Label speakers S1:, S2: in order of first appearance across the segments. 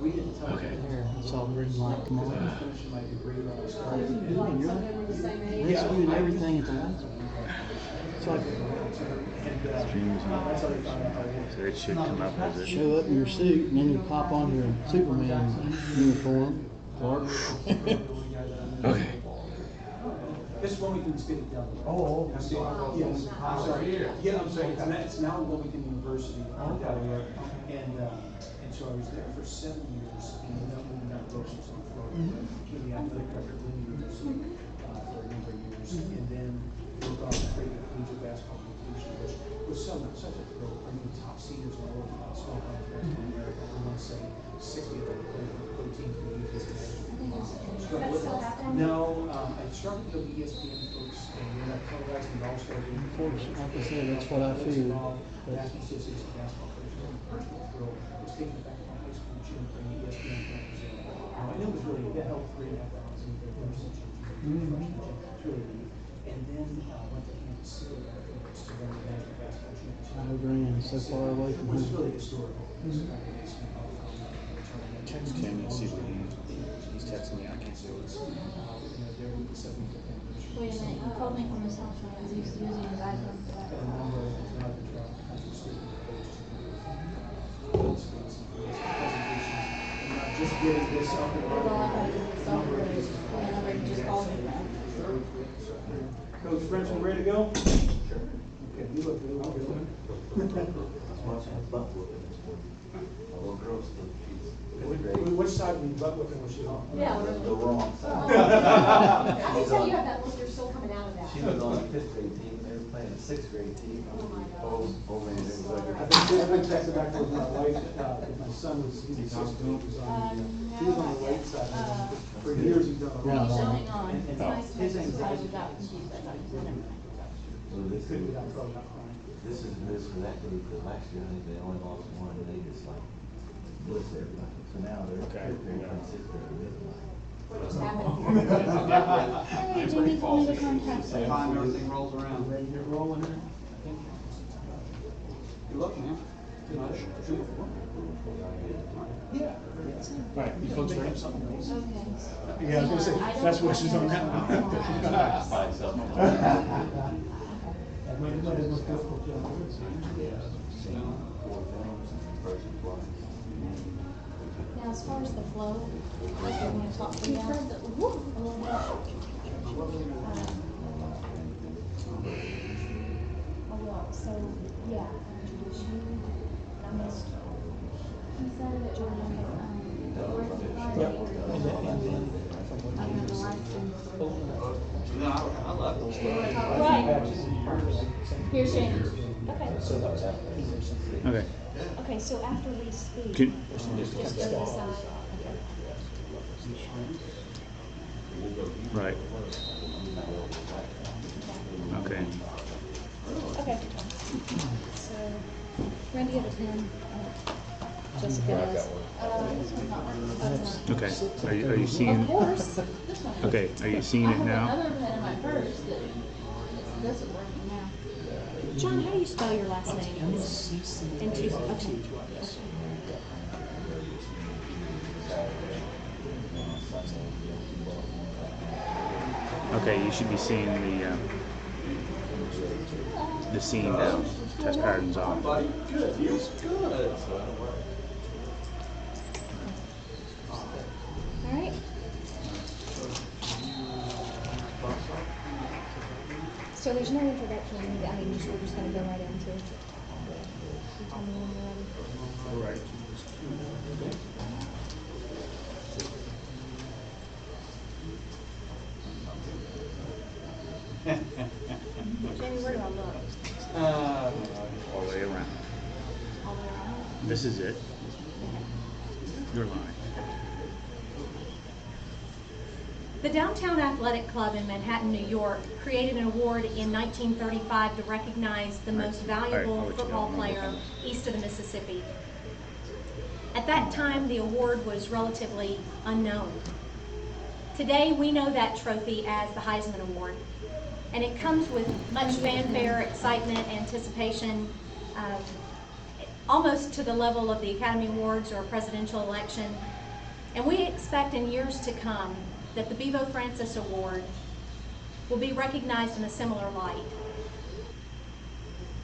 S1: We didn't talk
S2: Okay.
S1: here.
S3: It's all green light tomorrow.
S1: Finishing my degree when I started.
S3: Rescue and everything at the last one. It's like
S2: Streams on. So it should come up as a.
S3: show up in your suit and then you pop on your Superman uniform. Clark.
S2: Okay.
S1: This Wilmington State down there.
S3: Oh,
S1: Yes, I'm sorry. Yeah, I'm sorry. It's now Wilmington University down there. And so I was there for 7 years in the number courses in Florida. In the athletic director of the university for a number of years. And then worked on the collegiate basketball competition, which was such a thrill. I mean, top seniors in all of small conference in America. I want to say 60 of them played teams in the USC. No, I struggled with the ESPN folks, and then I televised the All-Star game.
S3: like I said, that's what I figured.
S1: Massachusetts basketball coach, personal thrill, was taking it back to my high school gym for the ESPN campus. I knew it was really, it held 3,500 their first gym, freshman gym, it's really neat. And then went to Kansas City, I think it's to run the national basketball championship.
S3: Rio Grande, so far away from
S1: Which is
S3: here.
S1: really historical.
S2: Text him and see what he's texting me. I can't see what it's.
S4: Wait a minute, you called me from his house when I was using his iPhone for that.
S1: Just getting this up and
S4: That's all I
S1: running.
S4: got to do is stop it. Whenever you just called me.
S1: Coach French, we ready to go? Sure. Okay, you look really good. Which side were you butt whipping was she on?
S4: Yeah.
S5: The wrong side.
S4: I can tell you have that blister still coming out of that.
S5: She was on a 5th grade team, they were playing a 6th grade team.
S4: Oh my God.
S5: Oh man, it was like.
S1: I've been texting back with my wife, my son was, he was 16, he was on the right side. For years he's done the wrong
S4: So
S1: side.
S4: hang on.
S1: And
S4: It's nice
S1: his
S4: to see. I
S1: anxiety.
S4: got confused. I thought you said everything.
S5: So this
S1: Could be
S5: is,
S1: that probably not crying.
S5: this is for that group, because last year I think they only lost one, and they just like blitzed everybody. So now they're 5th grade, 6th grade.
S4: What just happened? Hey, Jimmy told me to contact you.
S6: Time everything rolls around.
S1: Ready to get rolling here?
S6: You look, man.
S1: Yeah.
S3: Right, you folks ready?
S4: Okay.
S1: Yeah, I was gonna say, that's what she's on that one. That might be the most difficult job.
S4: Now, as far as the flow, like we're going to talk about a little bit. So, yeah, introduce you. I missed. He said that John
S6: I love those.
S4: Right. Here's James. Okay.
S2: Okay.
S4: Okay, so after we speak,
S2: Can,
S4: just go to the side.
S2: right. Okay.
S4: Okay. So, Randy, you have a pen? Jessica does. This one's not working. That's not.
S2: Okay. Are you seeing?
S4: Of course. This one.
S2: Okay. Are you seeing
S4: I
S2: it
S4: have
S2: now?
S4: another pen in my purse that this isn't working now. John, how do you spell your last name? Okay.
S2: Okay. You should be seeing the scene now. Test patterns on.
S6: Good, he was good.
S4: All right. So there's no introduction. I mean, we're just going to go right into it. You tell me when you're ready.
S2: All right.
S4: Jamie, where do I look?
S2: All the way around.
S4: All the way around?
S2: This is it. Your line.
S7: The Downtown Athletic Club in Manhattan, New York, created an award in 1935 to recognize the most valuable football player east of the Mississippi. At that time, the award was relatively unknown. Today, we know that trophy as the Heisman Award, and it comes with much fanfare, excitement, anticipation. almost to the level of the Academy Awards or a presidential election. And we expect in years to come that the Bevo Francis Award will be recognized in a similar light.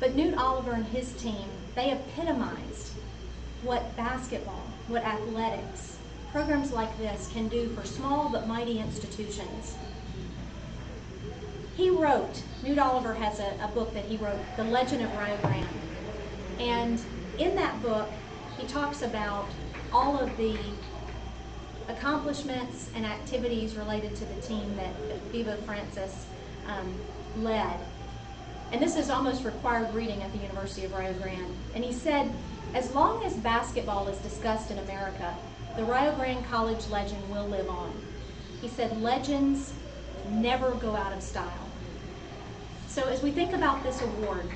S7: But Newt Oliver and his team, they epitomized what basketball, what athletics, programs like this can do for small but mighty institutions. He wrote, Newt Oliver has a book that he wrote, The Legend of Rio Grande. And in that book, he talks about all of the accomplishments and activities related to the team that Bivo Francis led. And this is almost required reading at the University of Rio Grande. And he said, as long as basketball is discussed in America, the Rio Grande College legend will live on. He said, legends never go out of style. So as we think about this award,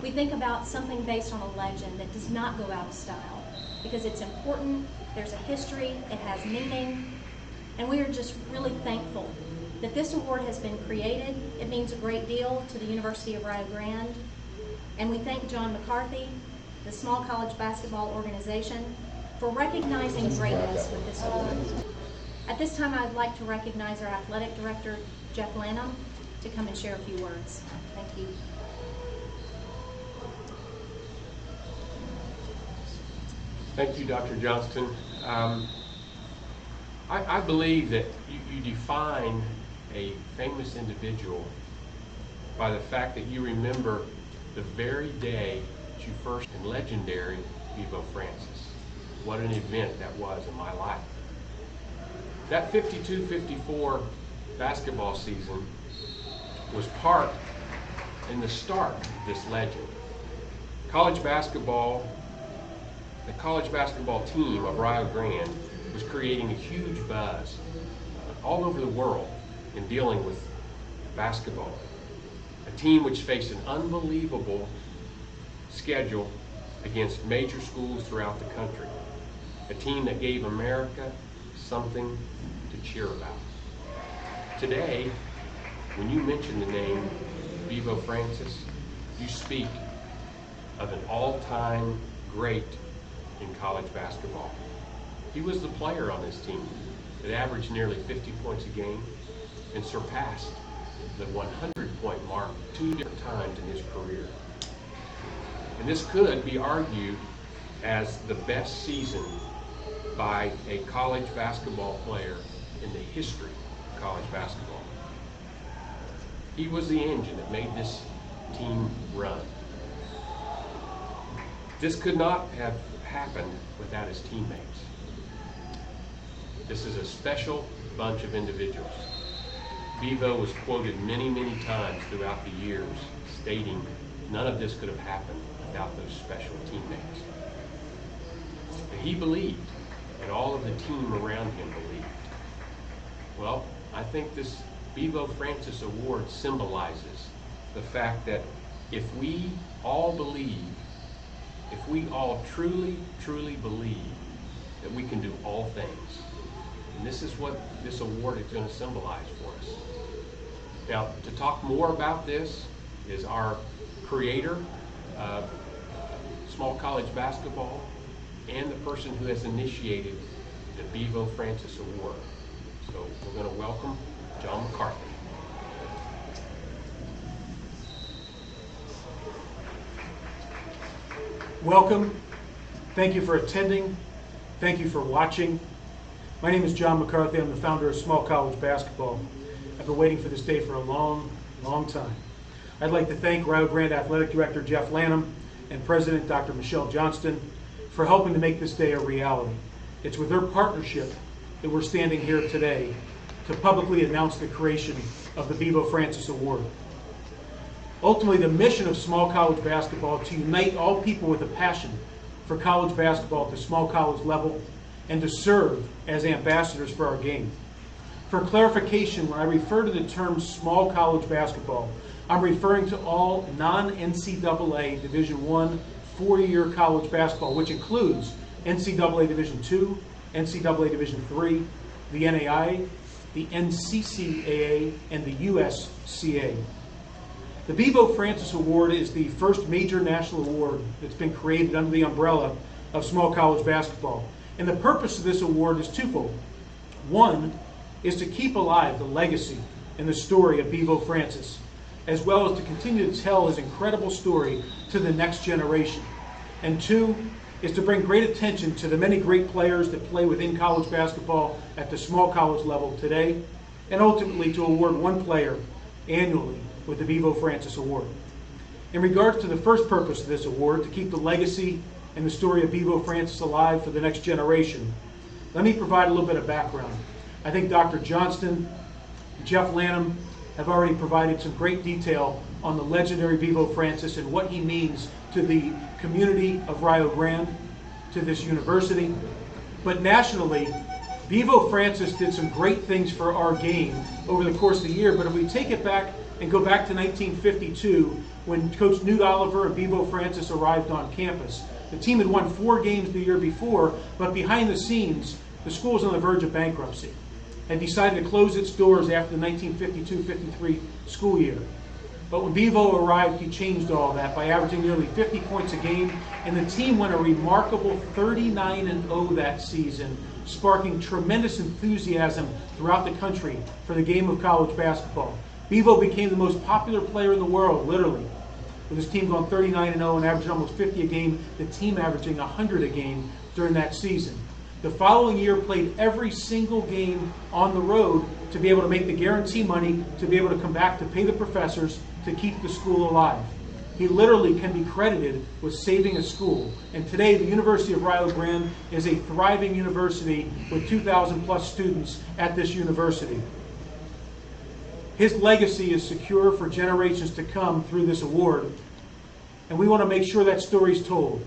S7: we think about something based on a legend that does not go out of style because it's important, there's a history, it has meaning, and we are just really thankful that this award has been created. It means a great deal to the University of Rio Grande, and we thank John McCarthy, the Small College Basketball Organization, for recognizing greatness with this award. At this time, I'd like to recognize our Athletic Director, Jeff Lanham, to come and share a few words. Thank you.
S8: Thank you, Dr. Johnston. I believe that you define a famous individual by the fact that you remember the very day that you first and legendary Bivo Francis. What an event that was in my life. That 52-54 basketball season was part in the start of this legend. College basketball, the college basketball team of Rio Grande was creating a huge buzz all over the world in dealing with basketball. A team which faced an unbelievable schedule against major schools throughout the country. A team that gave America something to cheer about. Today, when you mention the name Bivo Francis, you speak of an all-time great in college basketball. He was the player on this team that averaged nearly 50 points a game and surpassed the 100-point mark 2 different times in his career. And this could be argued as the best season by a college basketball player in the history of college basketball. He was the engine that made this team run. This could not have happened without his teammates. This is a special bunch of individuals. Bivo was quoted many, many times throughout the years, stating none of this could have happened without those special teammates. But he believed, and all of the team around him believed. Well, I think this Bivo Francis Award symbolizes the fact that if we all believe, if we all truly, truly believe that we can do all things, and this is what this award is going to symbolize for us. Now, to talk more about this is our creator of small college basketball and the person who has initiated the Bivo Francis Award. So we're going to welcome John McCarthy.
S9: Welcome. Thank you for attending. Thank you for watching. My name is John McCarthy. I'm the founder of Small College Basketball. I've been waiting for this day for a long, long time. I'd like to thank Rio Grande Athletic Director Jeff Lanham and President Dr. Michelle Johnston for helping to make this day a reality. It's with their partnership that we're standing here today to publicly announce the creation of the Bivo Francis Award. Ultimately, the mission of small college basketball is to unite all people with a passion for college basketball at the small college level and to serve as ambassadors for our game. For clarification, when I refer to the term small college basketball, I'm referring to all non-NCAA Division I Four-Year college basketball, which includes NCAA Division II, NCAA Division III, the NAIA, the NCCAA, and the USCA. The Bivo Francis Award is the first major national award that's been created under the umbrella of small college basketball. And the purpose of this award is twofold. One is to keep alive the legacy and the story of Bevo Francis, as well as to continue to tell his incredible story to the next generation. And two is to bring great attention to the many great players that play within college basketball at the small college level today, and ultimately to award one player annually with the Bevo Francis Award. In regards to the first purpose of this award, to keep the legacy and the story of Bevo Francis alive for the next generation, let me provide a little bit of background. I think Dr. Johnston, Jeff Lanham have already provided some great detail on the legendary Bevo Francis and what he means to the community of Rio Grande, to this university. But nationally, Bevo Francis did some great things for our game over the course of the year. But if we take it back and go back to 1952, when Coach Newt Oliver and Bevo Francis arrived on campus, the team had won 4 games the year before, but behind the scenes, the school was on the verge of bankruptcy and decided to close its doors after the 1952-53 school year. But when Bevo arrived, he changed all that by averaging nearly 50 points a game, and the team went a remarkable 39-0 that season, sparking tremendous enthusiasm throughout the country for the game of college basketball. Bevo became the most popular player in the world, literally, with his team going 39-0 and averaging almost 50 a game, the team averaging 100 a game during that season. The following year played every single game on the road to be able to make the guarantee money, to be able to come back to pay the professors, to keep the school alive. He literally can be credited with saving a school. And today, the University of Rio Grande is a thriving university with 2,000 plus students at this university. His legacy is secure for generations to come through this award. And we want to make sure that story's told.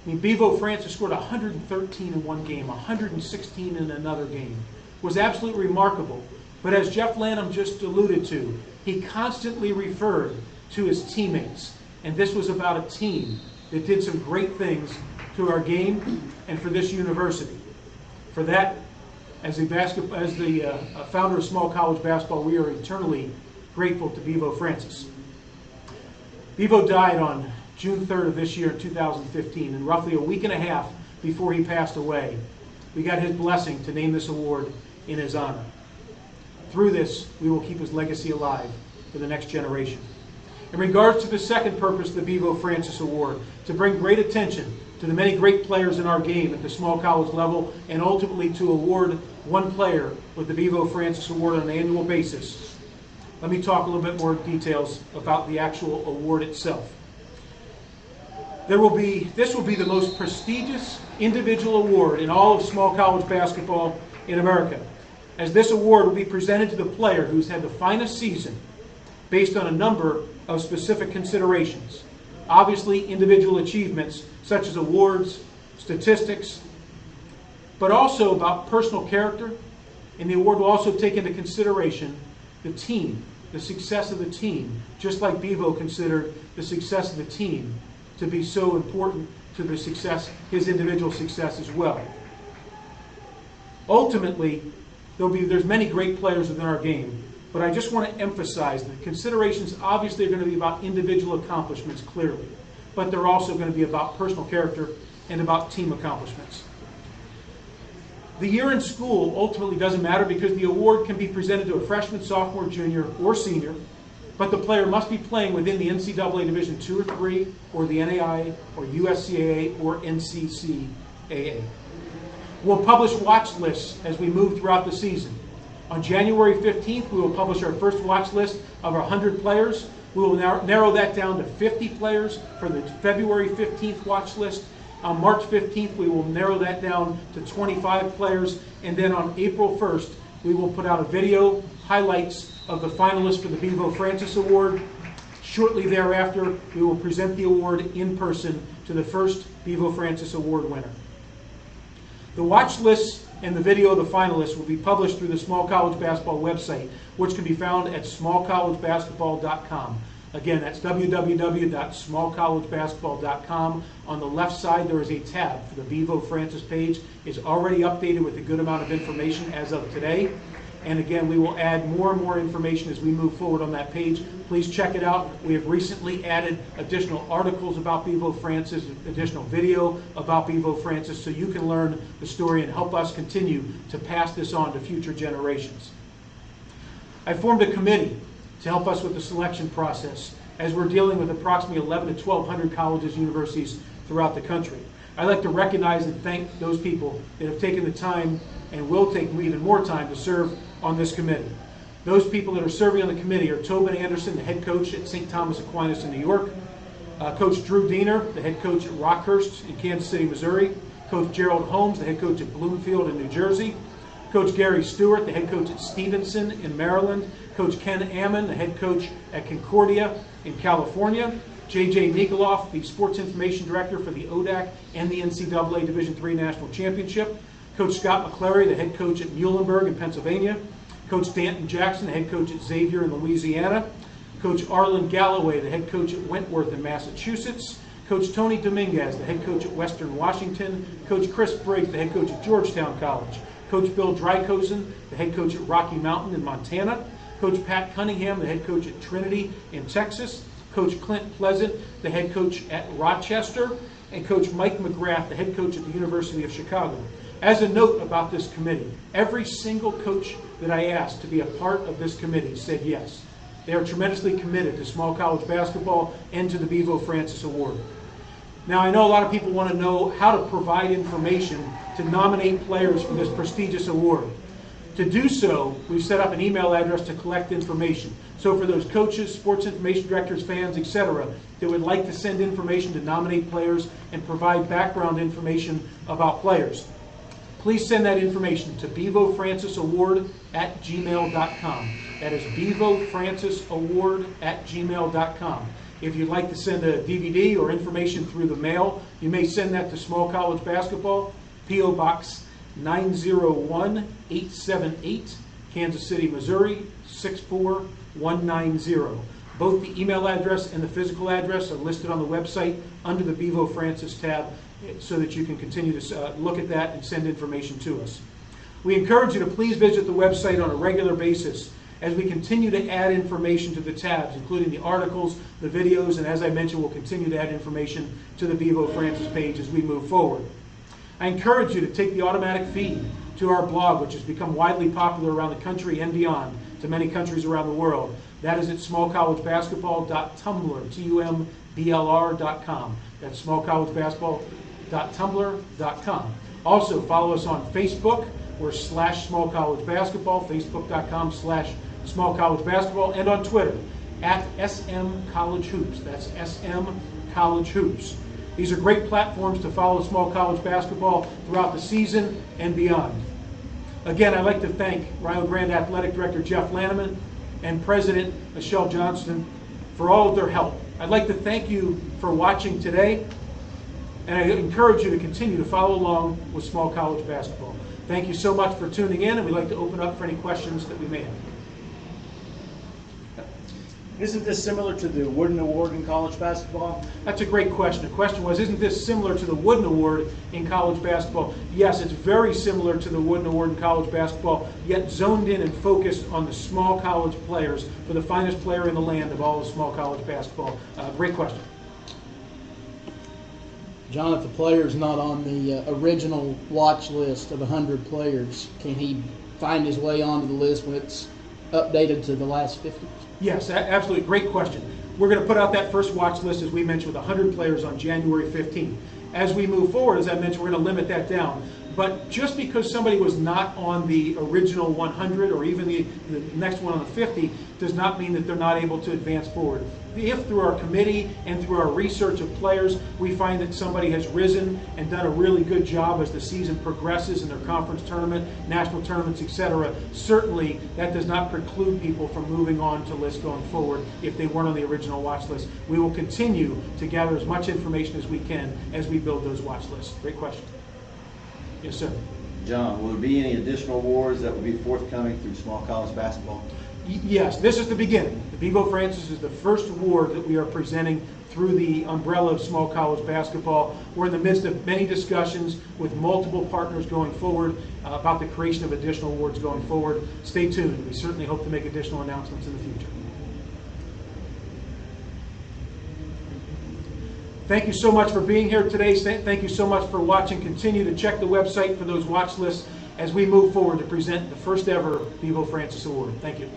S9: I mean, Bevo Francis scored 113 in one game, 116 in another game. It was absolutely remarkable. But as Jeff Lanham just alluded to, he constantly referred to his teammates. And this was about a team that did some great things to our game and for this university. For that, as the founder of small college basketball, we are eternally grateful to Bevo Francis. Bevo died on June 3rd of this year, 2015, and roughly a week and a half before he passed away, we got his blessing to name this award in his honor. Through this, we will keep his legacy alive for the next generation. In regards to the second purpose of the Bevo Francis Award, to bring great attention to the many great players in our game at the small college level, and ultimately to award one player with the Bevo Francis Award on an annual basis, let me talk a little bit more details about the actual award itself. This will be the most prestigious individual award in all of small college basketball in America, as this award will be presented to the player who's had the finest season based on a number of specific considerations. Obviously, individual achievements such as awards, statistics, but also about personal character, and the award will also take into consideration the team, the success of the team, just like Bevo considered the success of the team to be so important to the success, his individual success as well. Ultimately, there's many great players within our game, but I just want to emphasize that considerations obviously are going to be about individual accomplishments, clearly, but they're also going to be about personal character and about team accomplishments. The year in school ultimately doesn't matter because the award can be presented to a freshman, sophomore, junior, or senior, but the player must be playing within the NCAA Division II or III, or the NAIA, or USCAA, or NCCAA. We'll publish watch lists as we move throughout the season. On January 15th, we will publish our first watch list of our 100 players. We will narrow that down to 50 players for the February 15th watch list. On March 15th, we will narrow that down to 25 players. And then on April 1st, we will put out a video highlights of the finalists for the Bevo Francis Award. Shortly thereafter, we will present the award in person to the first Bevo Francis Award winner. The watch lists and the video of the finalists will be published through the Small College Basketball website, which can be found at smallcollegebasketball.com. Again, that's www.smallcollegebasketball.com. On the left side, there is a tab for the Bevo Francis page. It's already updated with a good amount of information as of today. And again, we will add more and more information as we move forward on that page. Please check it out. We have recently added additional articles about Bivo Francis, additional video about Bivo Francis, so you can learn the story and help us continue to pass this on to future generations. I formed a committee to help us with the selection process as we're dealing with approximately 1,100 to 1,200 colleges and universities throughout the country. I'd like to recognize and thank those people that have taken the time and will take even more time to serve on this committee. Those people that are serving on the committee are Tobin Anderson, the head coach at St. Thomas Aquinas in New York, Coach Drew Diener, the head coach at Rockhurst in Kansas City, Missouri, Coach Gerald Holmes, the head coach at Bloomfield in New Jersey, Coach Gary Stewart, the head coach at Stevenson in Maryland, Coach Ken Ammon, the head coach at Concordia in California, J.J. Nikoloff, the sports information director for the ODAC and the NCAA Division III National Championship, Coach Scott McClary, the head coach at Muhlenberg in Pennsylvania, Coach Danton Jackson, the head coach at Xavier in Louisiana, Coach Arlen Galloway, the head coach at Wentworth in Massachusetts, Coach Tony Dominguez, the head coach at Western Washington, Coach Chris Briggs, the head coach at Georgetown College, Coach Bill Drykosen, the head coach at Rocky Mountain in Montana, Coach Pat Cunningham, the head coach at Trinity in Texas, Coach Clint Pleasant, the head coach at Rochester, and Coach Mike McGrath, the head coach at the University of Chicago. As a note about this committee, every single coach that I asked to be a part of this committee said yes. They are tremendously committed to small college basketball and to the Bevo Francis Award. Now, I know a lot of people want to know how to provide information to nominate players for this prestigious award. To do so, we've set up an email address to collect information. So for those coaches, sports information directors, fans, etc., that would like to send information to nominate players and provide background information about players, please send that information to bevofrancisaward@gmail.com. That is bevofrancisaward@gmail.com. If you'd like to send a DVD or information through the mail, you may send that to Small College Basketball, P.O. Box 901-878, Kansas City, Missouri 64190. Both the email address and the physical address are listed on the website under the Bivo Francis tab, so that you can continue to look at that and send information to us. We encourage you to please visit the website on a regular basis as we continue to add information to the tabs, including the articles, the videos, and as I mentioned, we'll continue to add information to the Bivo Francis page as we move forward. I encourage you to take the automatic feed to our blog, which has become widely popular around the country and beyond, to many countries around the world. That is at smallcollegebasketball.tumblr.com. That's smallcollegebasketball.tumblr.com. Also, follow us on Facebook. We're /smallcollegebasketball, facebook.com/smallcollegebasketball, and on Twitter @smcollegehoops. That's smcollegehoops. These are great platforms to follow small college basketball throughout the season and beyond. Again, I'd like to thank Rio Grande Athletic Director Jeff Lanneman and President Michelle Johnston for all of their help. I'd like to thank you for watching today, and I encourage you to continue to follow along with small college basketball. Thank you so much for tuning in, and we'd like to open up for any questions that we may have.
S3: Isn't this similar to the Wooden Award in college basketball?
S9: That's a great question. The question was, isn't this similar to the Wooden Award in college basketball? Yes, it's very similar to the Wooden Award in college basketball, yet zoned in and focused on the small college players for the finest player in the land of all of small college basketball. Great question.
S3: John, if a player's not on the original watch list of 100 players, can he find his way onto the list when it's updated to the last 50?
S9: Yes, absolutely. Great question. We're going to put out that first watch list, as we mentioned, with 100 players on January 15th. As we move forward, as I mentioned, we're going to limit that down. But just because somebody was not on the original 100 or even the next one on the 50 does not mean that they're not able to advance forward. If through our committee and through our research of players, we find that somebody has risen and done a really good job as the season progresses in their conference tournament, national tournaments, etc., certainly that does not preclude people from moving on to lists going forward if they weren't on the original watch list. We will continue to gather as much information as we can as we build those watch lists. Great question. Yes, sir.
S5: John, will there be any additional awards that will be forthcoming through small college basketball?
S9: Yes, this is the beginning. The Bivo Francis is the first award that we are presenting through the umbrella of small college basketball. We're in the midst of many discussions with multiple partners going forward about the creation of additional awards going forward. Stay tuned. We certainly hope to make additional announcements in the future. Thank you so much for being here today. Thank you so much for watching. Continue to check the website for those watch lists as we move forward to present the first ever Bevo Francis Award. Thank you.